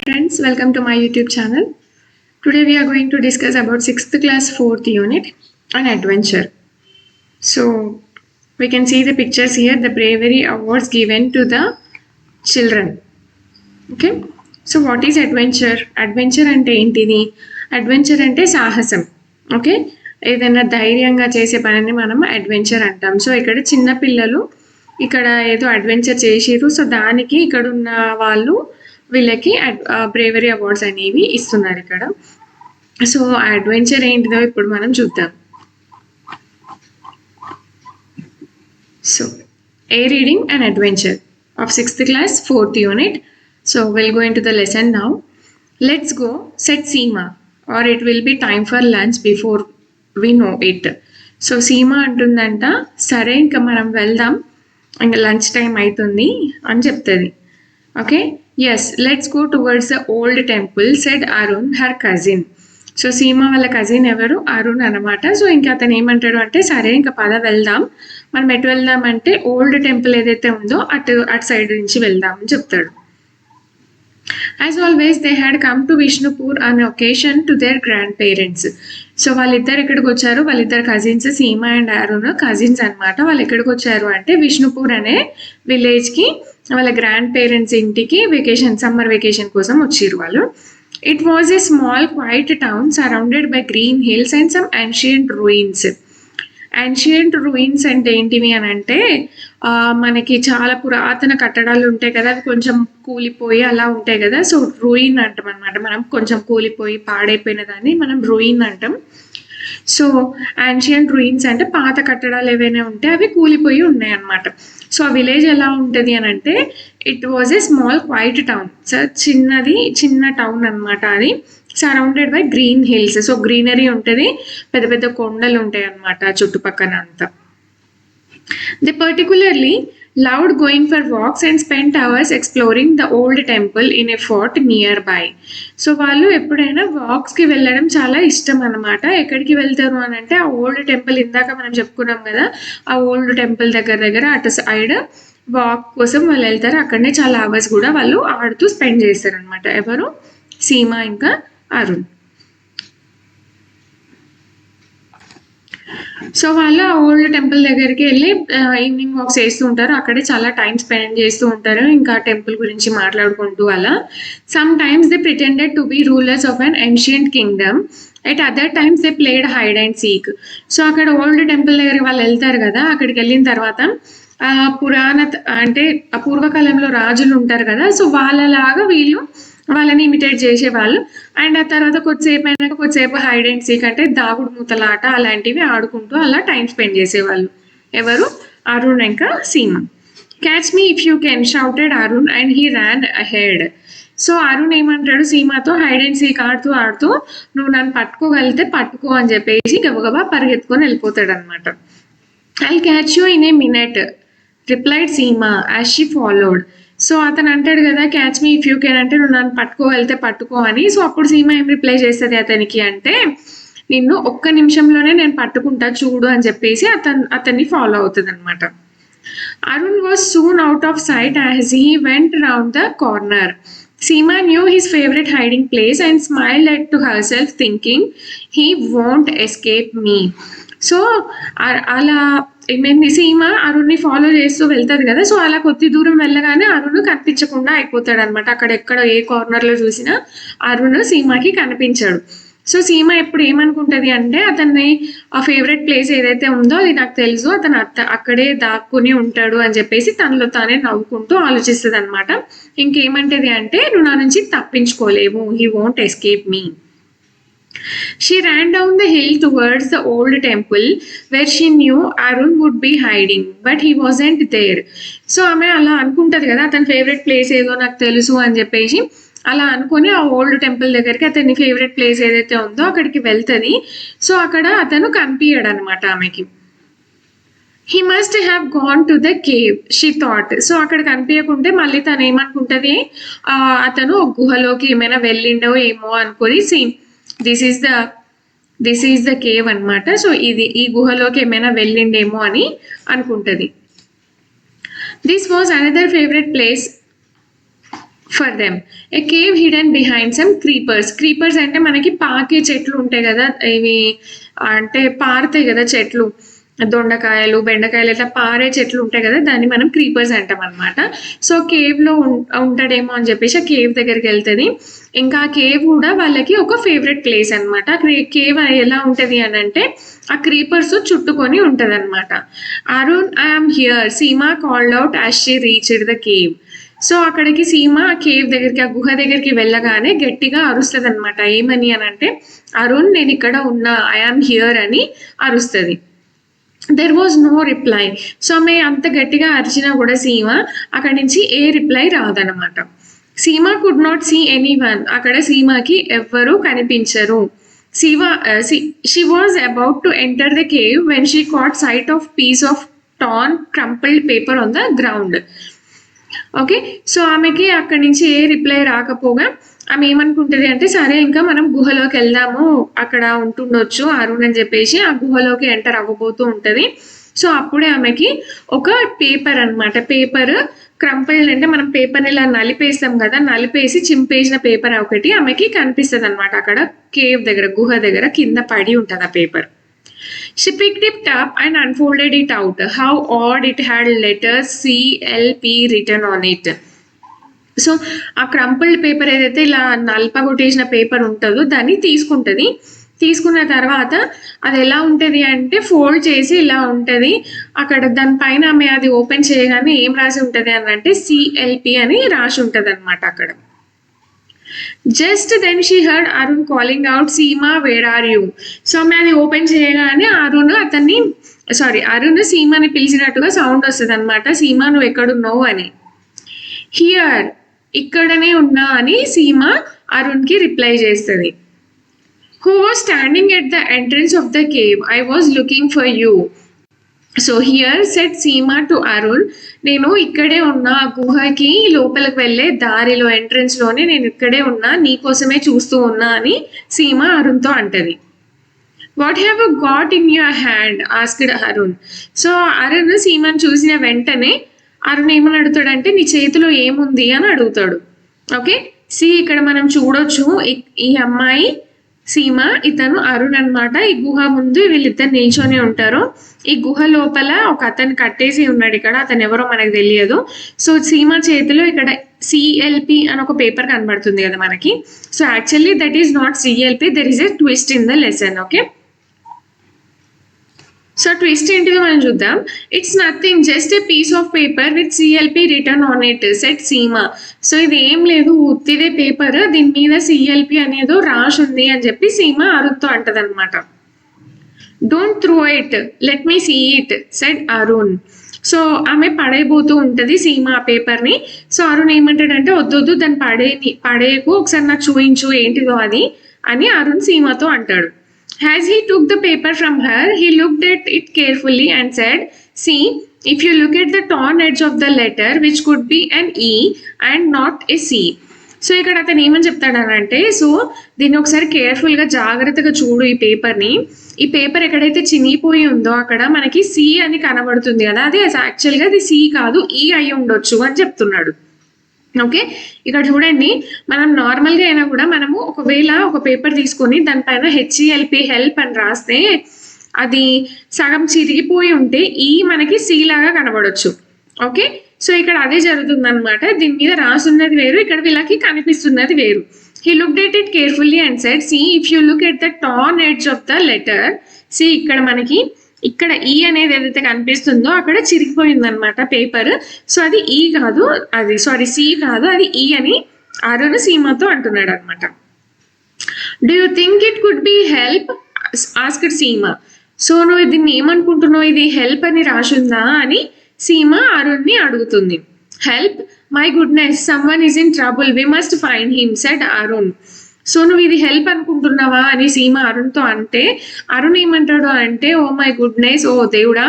Friends, welcome to my YouTube channel. Today we are going to discuss about 6th class 4th unit, an adventure. So we can see the pictures here, the bravery awards given to the children. Okay, so what is adventure? Adventure ante entidi? Adventure ante sahasam. Okay, ఏదైనా ధైర్యంగా చేసే పనిని మనం adventure అంటాం. So ఇక్కడ చిన్న పిల్లలు ఇక్కడ ఏదో అడ్వెంచర్ చేసిరు. సో దానికి ఇక్కడ ఉన్న వాళ్ళు వీళ్ళకి బ్రేవరీ అవార్డ్స్ అనేవి ఇస్తున్నారు ఇక్కడ. సో ఆ అడ్వెంచర్ ఏంటిదో ఇప్పుడు మనం చూద్దాం. So A reading and adventure of 6th class 4th unit. So we'll go into the lesson now. Let's go, said Seema, or it will be time for lunch before we know it. So సీమ అంటుందంట, సరే ఇంకా మనం వెళ్దాం, ఇంకా lunch time అవుతుంది అని చెప్తుంది. Okay, yes let's go towards the old temple said Arun her cousin. So Seema వాళ్ళ కజిన్ ఎవరు? అరుణ్ అనమాట. సో ఇంకా అతను ఏమంటాడు అంటే, సరే ఇంకా పద వెళ్దాం, మనం ఎటు వెళ్దాం అంటే ఓల్డ్ టెంపుల్ ఏదైతే ఉందో అటు సైడ్ నుంచి వెళ్దాం అని చెప్తాడు. As always, they had come to Vishnupur on occasion to their grandparents. So వాళ్ళిద్దరు ఎక్కడికి వచ్చారు? వాళ్ళిద్దరు కజిన్స్, సీమ అండ్ అరుణ్ కజిన్స్ అనమాట. వాళ్ళు ఎక్కడికి వచ్చారు అంటే విష్ణుపూర్ అనే విలేజ్కి, వాళ్ళ గ్రాండ్ పేరెంట్స్ ఇంటికి వెకేషన్, సమ్మర్ వెకేషన్ కోసం వచ్చిర్రు వాళ్ళు. It was a small quiet town surrounded by green hills and some ancient ruins. Ancient ruins అంటే ఏంటివి అని అంటే, మనకి చాలా పురాతన కట్టడాలు ఉంటాయి కదా, అవి కొంచెం కూలిపోయి అలా ఉంటాయి కదా. సో రూయిన్ అంటాం అనమాట. మనం కొంచెం కూలిపోయి పాడైపోయిన దాన్ని మనం రూయిన్ అంటాం. సో యాన్షియంట్ రూయిన్స్ అంటే పాత కట్టడాలు ఏవైనా ఉంటే అవి కూలిపోయి ఉన్నాయి అనమాట. సో ఆ విలేజ్ ఎలా ఉంటుంది అని అంటే, it was a small quiet town. So చిన్న టౌన్ అనమాట అది. Surrounded by green hills. So greenery ఉంటుంది, పెద్ద పెద్ద కొండలు ఉంటాయి అన్నమాట చుట్టుపక్కన అంతా. They particularly loved going for walks and spent hours exploring the old temple in a fort nearby. So వాళ్ళు ఎప్పుడైనా వాక్స్కి వెళ్ళడం చాలా ఇష్టం అనమాట. ఎక్కడికి వెళ్తారు అని అంటే, ఆ ఓల్డ్ టెంపుల్ ఇందాక మనం చెప్పుకున్నాం కదా, ఆ ఓల్డ్ టెంపుల్ దగ్గర అటు సైడ్ వాక్ కోసం వాళ్ళు వెళ్తారు. అక్కడనే చాలా అవర్స్ కూడా వాళ్ళు ఆడుతూ స్పెండ్ చేస్తారు అనమాట. ఎవరు? సీమ ఇంకా అరుణ్. సో వాళ్ళు ఆ ఓల్డ్ టెంపుల్ దగ్గరికి వెళ్ళి ఈవినింగ్ వాక్స్ చేస్తూ ఉంటారు. అక్కడే చాలా టైం స్పెండ్ చేస్తూ ఉంటారు, ఇంకా టెంపుల్ గురించి మాట్లాడుకుంటూ అలా. Some times they pretended to be rulers of an ancient Kingdom. At other times they played hide and seek. So అక్కడ ఓల్డ్ టెంపుల్ దగ్గరికి వాళ్ళు వెళ్తారు కదా, అక్కడికి వెళ్ళిన తర్వాత అంటే ఆ పూర్వకాలంలో రాజులు ఉంటారు కదా, సో వాళ్ళలాగా వీళ్ళు వాళ్ళని ఇమిటేట్ చేసేవాళ్ళు. అండ్ ఆ తర్వాత కొద్దిసేపు హైడ్ అండ్ సీక్ అంటే దాగుడు మూతలాట అలాంటివి ఆడుకుంటూ అలా టైం స్పెండ్ చేసేవాళ్ళు. ఎవరు? అరుణ్ ఇంకా సీమ. Catch me if you can shouted Arun and he Ryan ahead. So Arun ఏమంటాడు సీమతో, హైడ్ అండ్ సీక్ ఆడుతూ నువ్వు నన్ను పట్టుకోగలిగితే పట్టుకో అని చెప్పేసి గబగబా పరిగెత్తుకొని వెళ్ళిపోతాడు అనమాట. I'll catch you in a minute replied సీమ యాజ్ షీ ఫాలోడ్. సో అతను అంటాడు కదా, catch me if you can అంటే నువ్వు నన్ను పట్టుకోగలితే పట్టుకో అని. సో అప్పుడు సీమ ఏం రిప్లై చేస్తుంది అతనికి అంటే, నిన్ను ఒక్క నిమిషంలోనే నేను పట్టుకుంటా చూడు అని చెప్పేసి అతన్ని ఫాలో అవుతుంది అనమాట. Arun was soon out of sight as he went round the corner. Seema knew his favorite hiding place and smiled to herself thinking, he won't escape me. So అలా ఏమైంది, సీమ అరుణ్ని ఫాలో చేస్తూ వెళ్తుంది కదా. సో అలా కొద్ది దూరం వెళ్ళగానే అరుణ్ కనిపించకుండా అయిపోతాడు అనమాట. అక్కడెక్కడ ఏ కార్నర్లో చూసినా అరుణ్ సీమకి కనిపించాడు. సో సీమ ఎప్పుడు ఏమనుకుంటుంది అంటే, అతన్ని ఆ ఫేవరెట్ ప్లేస్ ఏదైతే ఉందో అది నాకు తెలుసు, అతను అక్కడే దాక్కుని ఉంటాడు అని చెప్పేసి తనలో తానే నవ్వుకుంటూ ఆలోచిస్తుంది అనమాట. ఇంకేమంటది అంటే, నువ్వు నా నుంచి తప్పించుకోలేవు, he won't escape me. She ran down the hill towards the old temple where she knew Arun would be hiding, but he wasn't there. So ఆమె అలా అనుకుంటది కదా, అతని ఫేవరెట్ ప్లేస్ ఏదో నాకు తెలుసు అని చెప్పేసి అలా అనుకుని ఆ ఓల్డ్ టెంపుల్ దగ్గరికి, అతని ఫేవరెట్ ప్లేస్ ఏదైతే ఉందో అక్కడికి వెళ్తుంది. సో అక్కడ అతను కనిపించాడు అనమాట ఆమెకి. He must have gone to the cave she thought. So అక్కడ కనిపించకుంటే మళ్ళీ తను ఏమనుకుంటుంది, అతను గుహలోకి ఏమైనా వెళ్ళిండో ఏమో అనుకొని, దిస్ ఈజ్ ద కేవ్ అనమాట. సో ఈ గుహలోకి ఏమైనా వెళ్ళిండేమో అని అనుకుంటుంది. This was another favourite place for them A cave hidden behind some creepers. Creepers అంటే మనకి పాకే చెట్లు ఉంటాయి కదా, ఇవి అంటే పారుతాయి కదా చెట్లు, దొండకాయలు బెండకాయలు ఇట్లా పారే చెట్లు ఉంటాయి కదా, దాన్ని మనం క్రీపర్స్ అంటాం అనమాట. సో కేవ్లో ఉంటాడేమో అని చెప్పేసి ఆ కేవ్ దగ్గరికి వెళ్తుంది. ఇంకా ఆ కేవ్ కూడా వాళ్ళకి ఒక ఫేవరెట్ ప్లేస్ అనమాట. కేవ్ ఎలా ఉంటుంది అని అంటే ఆ క్రీపర్స్ చుట్టుకొని ఉంటది అనమాట. Arun I'm here Seema called out as she reached the cave. So అక్కడికి సీమ ఆ కేవ్ దగ్గరికి, ఆ గుహ దగ్గరికి వెళ్ళగానే గట్టిగా అరుస్తుంది అనమాట. ఏమని అని అంటే, అరుణ్ నేను ఇక్కడ ఉన్నా, ఐఆమ్ హియర్ అని అరుస్తుంది. There was no reply. So ఆమె అంత గట్టిగా అరిచినా కూడా సీమ అక్కడి నుంచి ఏ రిప్లై రాదనమాట. Seema could not see anyone. అక్కడ సీమకి ఎవ్వరూ కనిపించరు. She was about to enter the cave when she caught sight of piece of tan crumpled paper on the ground. Okay, so ఆమెకి అక్కడి నుంచి ఏ రిప్లై రాకపోగా ఆమె ఏమనుకుంటుంది అంటే, సరే ఇంకా మనం గుహలోకి వెళ్దాము, అక్కడ ఉంటుండొచ్చు అరుణ్ అని చెప్పేసి ఆ గుహలోకి ఎంటర్ అవ్వబోతూ ఉంటుంది. సో అప్పుడే ఆమెకి ఒక పేపర్ అనమాట, పేపర్ క్రంపుల్డ్ అంటే మనం పేపర్ని ఇలా నలిపేస్తాం కదా, నలిపేసి చింపేసిన పేపర్ ఒకటి ఆమెకి కనిపిస్తుంది అనమాట. అక్కడ కేవ్ దగ్గర, గుహ దగ్గర కింద పడి ఉంటుంది ఆ paper. She picked it up and unfolded it out. How odd, it had letters CLP written on it. So ఆ క్రంపుల్డ్ పేపర్ ఏదైతే ఇలా నల్పగొట్టేసిన పేపర్ ఉంటుందో దాన్ని తీసుకుంటుంది. తీసుకున్న తర్వాత అది ఎలా ఉంటుంది అంటే ఫోల్డ్ చేసి ఇలా ఉంటుంది. అక్కడ దానిపైన ఆమె అది ఓపెన్ చేయగానే ఏం రాసి ఉంటుంది అని అంటే CLP అని రాసి ఉంటుంది అనమాట అక్కడ. Just then she heard Arun calling out Seema where are you. So ఆమె అది ఓపెన్ చేయగానే అరుణ్ సీమాని పిలిచినట్టుగా సౌండ్ వస్తుంది అనమాట, సీమా నువ్వు ఎక్కడున్నావు అని. హియర్, ఇక్కడనే ఉన్నా అని సీమ అరుణ్కి రిప్లై చేస్తుంది. Who was standing at the entrance of the cave, I was looking for you. So here set Seema to Arun, నేను ఇక్కడే ఉన్నా, గుహకి లోపలికి వెళ్ళే దారిలో ఎంట్రన్స్లోనే నేను ఇక్కడే ఉన్నా, నీకోసమే చూస్తూ ఉన్నా అని సీమ అరుణ్తో అంటది. What have you got in your hand asked Arun. So Arun సీమను చూసిన వెంటనే అరుణ్ ఏమని అడుగుతాడంటే నీ చేతిలో ఏముంది అని అడుగుతాడు. ఓకే, ఇక్కడ మనం చూడొచ్చు ఈ అమ్మాయి సీమ, ఇతను అరుణ్ అనమాట. ఈ గుహ ముందు వీళ్ళిద్దరు నిల్చొని ఉంటారు. ఈ గుహ లోపల ఒక అతను కట్టేసి ఉన్నాడు, ఇక్కడ అతను ఎవరో మనకు తెలియదు. సో సీమ చేతిలో ఇక్కడ CLP అని ఒక పేపర్ కనబడుతుంది కదా మనకి. So actually that is not CLP, there is a twist in the lesson. Okay, so twist ఏంటిదో మనం చూద్దాం. It's nothing, just a piece of paper with CLP written on it said Seema. So ఇది ఏం లేదు, ఉత్తిదే paper, దీని మీద CLP అనేదో రాసి ఉంది అని చెప్పి సీమ అరుణ్తో అంటది అనమాట. Don't throw it, let me see it said Arun. So ఆమె పడైపోతూ ఉంటుంది సీమ ఆ పేపర్ని. సో అరుణ్ ఏమంటాడంటే వద్దొద్దు దాన్ని పడేయకు, ఒకసారి నాకు చూయించు ఏంటిదో అది అని అరుణ్ సీమతో అంటాడు. As he took the paper from her, he looked at it carefully and said, see, if you look at the torn edge of the letter, which could be an E and not a C. So ఇక్కడ అతను ఏమని చెప్తాడనంటే, so దీన్ని ఒకసారి కేర్ఫుల్గా జాగ్రత్తగా చూడు ఈ పేపర్ని. ఈ పేపర్ ఎక్కడైతే చినిగిపోయి ఉందో అక్కడ మనకి C అని కనబడుతుంది కదా, అది యాక్చువల్గా అది C కాదు, E అయి ఉండొచ్చు అని చెప్తున్నాడు. ఓకే, ఇక్కడ చూడండి, మనం నార్మల్గా అయినా కూడా మనము ఒకవేళ ఒక పేపర్ తీసుకొని దానిపైన HELP హెల్ప్ అని రాస్తే అది సగం చిరిగిపోయి ఉంటే ఈ మనకి C లాగా కనబడొచ్చు. ఓకే, సో ఇక్కడ అదే జరుగుతుంది అనమాట. దీని మీద రాసున్నది వేరు, ఇక్కడ వీళ్ళకి కనిపిస్తున్నది వేరు. He looked at it carefully and said, see, if you look at the torn edge of the letter, see ఇక్కడ మనకి ఇక్కడ E అనేది ఏదైతే కనిపిస్తుందో అక్కడ చిరిగిపోయింది అనమాట పేపర్. సో అది E కాదు, అది C కాదు, అది E అని అరుణ్ సీమతో అంటున్నాడు అనమాట. Do you think it could be help asked సీమ. సో నువ్వు దీన్ని ఏమనుకుంటున్నావు, ఇది హెల్ప్ అని రాసుందా అని సీమ అరుణ్ని అడుగుతుంది. Help, my goodness, someone is in trouble, we must find him said Arun. So నువ్వు ఇది హెల్ప్ అనుకుంటున్నావా అని సీమ అరుణ్తో అంటే అరుణ్ ఏమంటాడు అంటే, ఓ మై గుడ్నెస్, ఓ దేవుడా,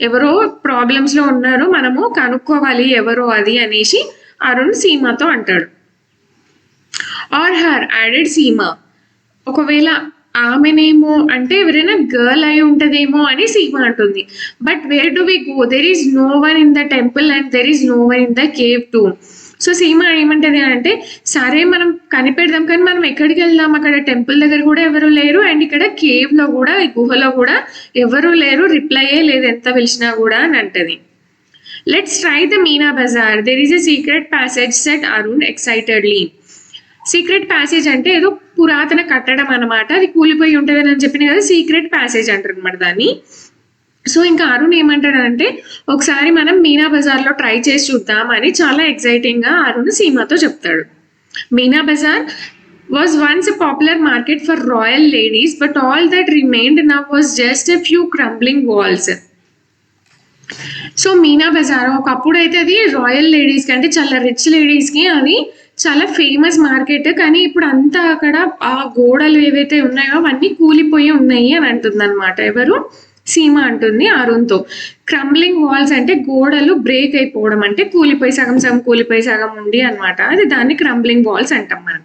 ఎవరో ప్రాబ్లమ్స్లో ఉన్నారు, మనము కనుక్కోవాలి ఎవరో అది అనేసి అరుణ్ సీమతో అంటాడు. ఆర్ హర్ యాడెడ్ సీమ, ఒకవేళ ఆమెనేమో అంటే ఎవరైనా గర్ల్ అయి ఉంటుందేమో అని సీమ అంటుంది. But where do we go, there is no one in the temple and there is no one in the cave too. So Seema ఏమంటది అంటే, సరే మనం కనిపెడదాం కానీ మనం ఎక్కడికి వెళ్దాం, అక్కడ టెంపుల్ దగ్గర కూడా ఎవరు లేరు అండ్ ఇక్కడ కేవ్లో కూడా ఈ గుహలో కూడా ఎవరు లేరు, రిప్లైయే లేదు ఎంత పిలిచినా కూడా అని అంటది. Let's try the Meena Bazaar, there is a secret passage said Arun excitedly. Secret passage అంటే ఏదో పురాతన కట్టడం అనమాట, అది కూలిపోయి ఉంటుందని అని చెప్పిన కదా సీక్రెట్ ప్యాసేజ్ అంటారు అనమాట దాన్ని. సో ఇంకా అరుణ్ ఏమంటాడంటే, ఒకసారి మనం మీనా బజార్లో ట్రై చేసి చూద్దామని చాలా ఎక్సైటింగ్గా అరుణ్ సీమాతో చెప్తాడు. Meena Bazaar was once a popular market for royal ladies but all that remained now was just a few crumbling walls. So Meena Bazaar ఒకప్పుడు అయితే అది రాయల్ లేడీస్కి అంటే చాలా రిచ్ లేడీస్కి అది చాలా ఫేమస్ మార్కెట్, కానీ ఇప్పుడు అంతా అక్కడ ఆ గోడలు ఏవైతే ఉన్నాయో అవన్నీ కూలిపోయి ఉన్నాయి అని అంటుంది అనమాట. ఎవరు? సీమ అంటుంది అరుణ్తో. క్రంబ్లింగ్ వాల్స్ అంటే గోడలు బ్రేక్ అయిపోవడం, అంటే కూలిపోయి సగం సగం కూలిపోయి సగం ఉండి అనమాట, అది దాన్ని క్రంబ్లింగ్ వాల్స్ అంటాం మనం.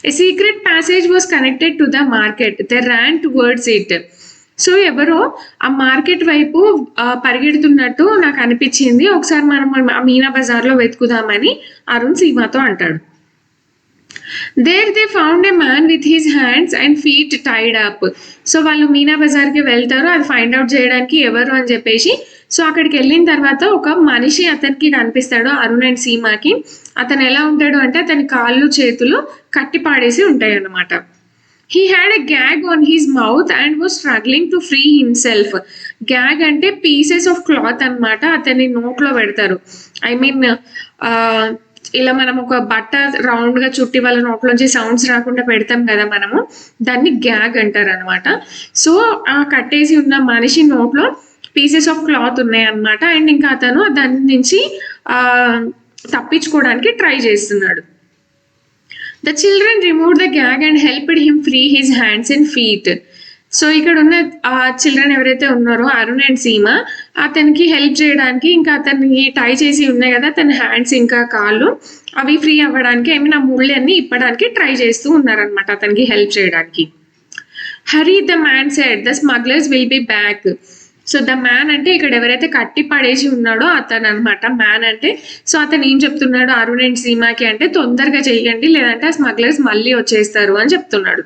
A secret passage was connected to the market, they ran towards it. So ఎవరో ఆ మార్కెట్ వైపు పరిగెడుతున్నట్టు నాకు అనిపించింది, ఒకసారి మనం ఆ మీనా బజార్లో వెతుకుదామని అరుణ్ సీమాతో అంటాడు. There they found a man with his hands and feet tied up. So వాళ్ళు మీనా బజార్కి వెళ్తారు అది ఫైండ్ అవుట్ చేయడానికి ఎవరు అని చెప్పేసి. సో అక్కడికి వెళ్ళిన తర్వాత ఒక మనిషి అతనికి కనిపిస్తాడు అరుణ్ అండ్ సీమాకి. అతను ఎలా ఉంటాడు అంటే అతని కాళ్ళు చేతులు కట్టి పాడేసి ఉంటాయి అన్నమాట. He had a gag on his mouth and was struggling to free himself. Gag అంటే పీసెస్ ఆఫ్ క్లాత్ అనమాట, అతని నోట్లో పెడతారు. ఐ మీన్ ఇలా మనం ఒక బట్ట రౌండ్గా చుట్టి వాళ్ళ నోట్లోంచి సౌండ్స్ రాకుండా పెడతాం కదా మనము, దాన్ని గ్యాగ్ అంటారు అనమాట. సో ఆ కట్టేసి ఉన్న మనిషి నోట్లో పీసెస్ ఆఫ్ క్లాత్ ఉన్నాయి అనమాట. అండ్ ఇంకా అతను దాని నుంచి తప్పించుకోవడానికి ట్రై చేస్తున్నాడు. The children removed the gag and helped him free his hands and feet. So ఇక్కడ ఉన్న చిల్డ్రన్ ఎవరైతే ఉన్నారో అరుణ్ అండ్ సీమ అతనికి హెల్ప్ చేయడానికి, ఇంకా అతన్ని టై చేసి ఉన్నాయి కదా అతని హ్యాండ్స్ ఇంకా కాళ్ళు అవి ఫ్రీ అవ్వడానికి, ఐ మీన్ ఆ ముళ్ళు అన్ని ఇప్పడానికి ట్రై చేస్తూ ఉన్నారనమాట అతనికి హెల్ప్ చేయడానికి. Hurry the man said the smugglers will be back. So the man అంటే ఇక్కడ ఎవరైతే కట్టి పడేసి ఉన్నాడో అతను అనమాట మ్యాన్ అంటే. సో అతను ఏం చెప్తున్నాడు అరుణ్ అండ్ సీమాకి అంటే, తొందరగా చెయ్యండి లేదంటే ఆ స్మగ్లర్స్ మళ్ళీ వచ్చేస్తారు అని చెప్తున్నాడు.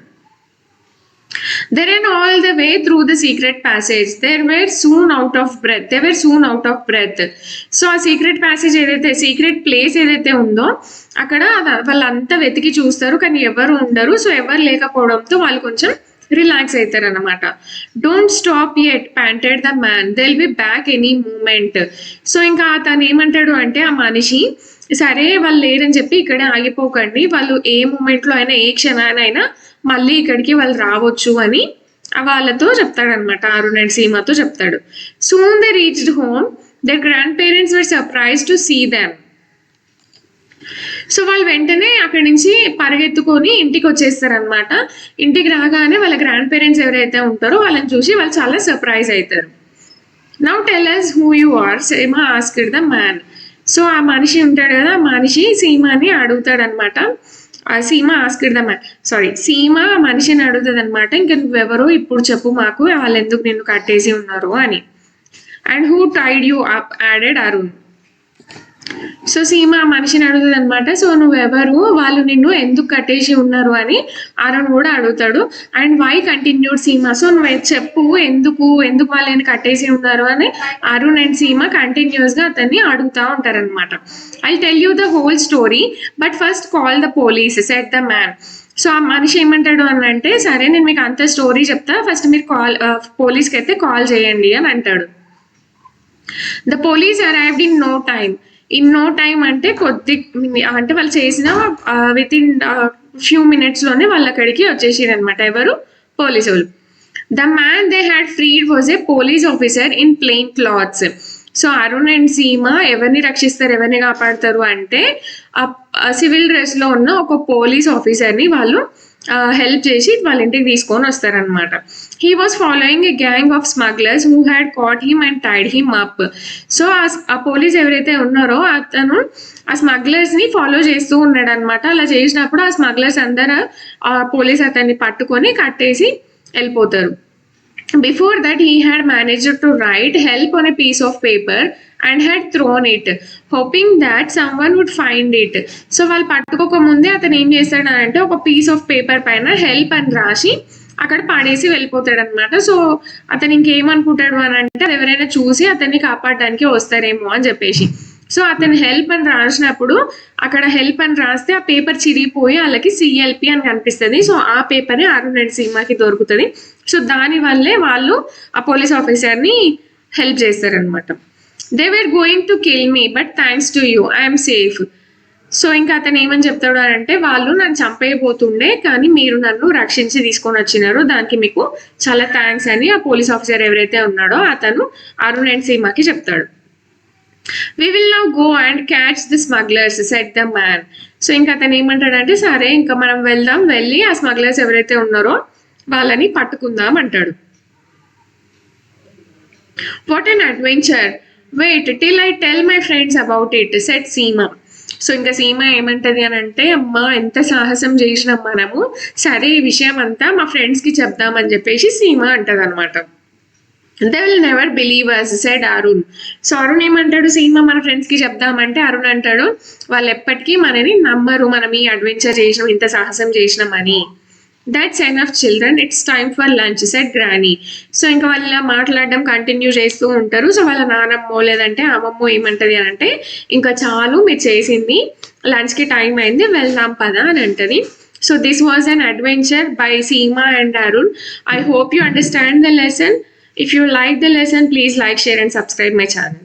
They ran all the way through the secret passage. They were soon out of breath. So ఆ సీక్రెట్ ప్యాసేజ్ ఏదైతే సీక్రెట్ ప్లేస్ ఏదైతే ఉందో అక్కడ వాళ్ళంతా వెతికి చూస్తారు కానీ ఎవరు ఉండరు. సో ఎవరు లేకపోవడంతో వాళ్ళు కొంచెం రిలాక్స్ అవుతారు అనమాట. Don't stop yet panted the man, they will be back any moment. So ఇంకా అతను ఏమంటాడు అంటే ఆ మనిషి, సరే వాళ్ళు లేరని చెప్పి ఇక్కడే ఆగిపోకండి, వాళ్ళు ఏ మూమెంట్లో అయినా ఏ క్షణానైనా మళ్ళీ ఇక్కడికి వాళ్ళు రావచ్చు అని వాళ్ళతో చెప్తాడనమాట. అరుణ్ అండ్ సీమాతో చెప్తాడు. Soon they reached home, their grandparents were surprise to see them. So వాళ్ళు వెంటనే అక్కడి నుంచి పరిగెత్తుకొని ఇంటికి వచ్చేస్తారనమాట. ఇంటికి రాగానే వాళ్ళ గ్రాండ్ పేరెంట్స్ ఎవరైతే ఉంటారో వాళ్ళని చూసి వాళ్ళు చాలా సర్ప్రైజ్ అవుతారు. Now tell us who you are, Seema asked the man. So ఆ మనిషి ఉంటాడు కదా, ఆ మనిషి సీమాని అడుగుతాడు అనమాట. సీమ ఆస్క్డ్ ద మ్యాన్, సీమ మనిషిని అడుగుతుంది అనమాట, ఇంకా నువ్వెవరో ఇప్పుడు చెప్పు మాకు, వాళ్ళు ఎందుకు నిన్ను కట్టేసి ఉన్నారు అని. And who tied you up added Arun. So Seema మనిషిని అడుగుతుంది అనమాట, సో నువ్వెవరు, వాళ్ళు నిన్ను ఎందుకు కట్టేసి ఉన్నారు అని అరుణ్ కూడా అడుగుతాడు. అండ్ వై కంటిన్యూడ్ సీమ, సో నువ్వు చెప్పు ఎందుకు వాళ్ళని కట్టేసి ఉన్నారు అని అరుణ్ అండ్ సీమ కంటిన్యూస్గా అతన్ని అడుగుతూ ఉంటారనమాట. I tell you the whole story but first call the police set the man. So ఆ మనిషి ఏమంటాడు అని అంటే, సరే నేను మీకు అంత స్టోరీ చెప్తా, ఫస్ట్ మీరు పోలీస్కి అయితే కాల్ చేయండి అని అంటాడు. The police arrived in no time అంటే అంటే వాళ్ళు చేసిన విత్ ఇన్ ఫ్యూ మినిట్స్లోనే వాళ్ళు అక్కడికి వచ్చేసారు అనమాట. ఎవరు? పోలీసు వాళ్ళు. The man they had ఫ్రీడ్ was a police officer in plain clothes. So Arun and సీమ ఎవరిని రక్షిస్తారు, ఎవరిని కాపాడతారు అంటే సివిల్ డ్రెస్లో ఉన్న ఒక పోలీస్ ఆఫీసర్ని వాళ్ళు హెల్ప్ చేసి వాళ్ళ ఇంటికి తీసుకొని వస్తారనమాట. He was following a gang of smugglers who had caught him and tied him up. So ఆ పోలీస్ ఎవరైతే ఉన్నారో అతను ఆ స్మగ్లర్స్ని ఫాలో చేస్తూ ఉన్నాడు అనమాట. అలా చేసినప్పుడు ఆ స్మగ్లర్స్ అందరూ ఆ పోలీస్ అతన్ని పట్టుకొని కట్టేసి వెళ్ళిపోతారు. Before that, he had managed to write help on a piece of paper and had thrown it hoping that someone would find it. So వాళ్ళు పట్టుకోకముందే అతను ఏం చేస్తాడు అంటే ఒక పీస్ ఆఫ్ పేపర్ పైన హెల్ప్ అని రాసి అక్కడ పడేసి వెళ్ళిపోతాడు అనమాట. సో అతను ఇంకేమనుకుంటాడు అని అంటే అది ఎవరైనా చూసి అతన్ని కాపాడడానికి వస్తారేమో అని చెప్పేసి. సో అతను హెల్ప్ అని రాసినప్పుడు అక్కడ హెల్ప్ అని రాస్తే ఆ పేపర్ చిరిగిపోయి వాళ్ళకి సిఎల్పి అని కనిపిస్తుంది. సో ఆ పేపరే అరుణ్ అండ్ సీమాకి దొరుకుతుంది. సో దాని వల్లే వాళ్ళు ఆ పోలీస్ ఆఫీసర్ని హెల్ప్ చేస్తారనమాట. They we're going to kill me but thanks to you I'm safe. So ఇంకా అతను ఏమని చెప్తాడు అంటే వాళ్ళు నన్ను చంపేయబోతుండే కానీ మీరు నన్ను రక్షించి తీసుకొని వచ్చినారు, దానికి మీకు చాలా థ్యాంక్స్ అని ఆ పోలీస్ ఆఫీసర్ ఎవరైతే ఉన్నాడో అతను అరుణ్ అండ్ సీమాకి చెప్తాడు. We will now go and catch the smugglers said the man. So ఇంకా అతను ఏమంటాడంటే సరే ఇంకా మనం వెళ్దాం, వెళ్ళి ఆ స్మగ్లర్స్ ఎవరైతే ఉన్నారో వాళ్ళని పట్టుకుందాం అంటాడు. What an adventure, wait till I tell my friends about it said Seema. So ఇంకా సీమ ఏమంటది అని అంటే అమ్మా ఎంత సాహసం చేసినాం మనము, సరే ఈ విషయం అంతా మా ఫ్రెండ్స్కి చెప్దామని చెప్పేసి సీమ అంటది అనమాట. They will never believe us said Arun. So Arun ఏమంటాడు సీమ మన ఫ్రెండ్స్కి చెప్దామంటే అరుణ్ అంటాడు వాళ్ళు ఎప్పటికీ మనని నమ్మరు, మనం ఈ అడ్వెంచర్ చేసినాం ఇంత సాహసం చేసినామని. That's enough children it's time for lunch said granny. So ఇంకా వాళ్ళు ఇలా మాట్లాడడం కంటిన్యూ చేస్తూ ఉంటారు. సో వాళ్ళ నానమ్మో లేదంటే అమ్మమ్మో ఏమంటది అని అంటే ఇంకా చాలు మీరు చేసింది, లంచ్కి టైం అయింది వెళ్దాం పదా అని అంటది. So this was an adventure by Seema and Arun. I hope you understand the lesson. If you like the lesson, please like, share and subscribe my channel.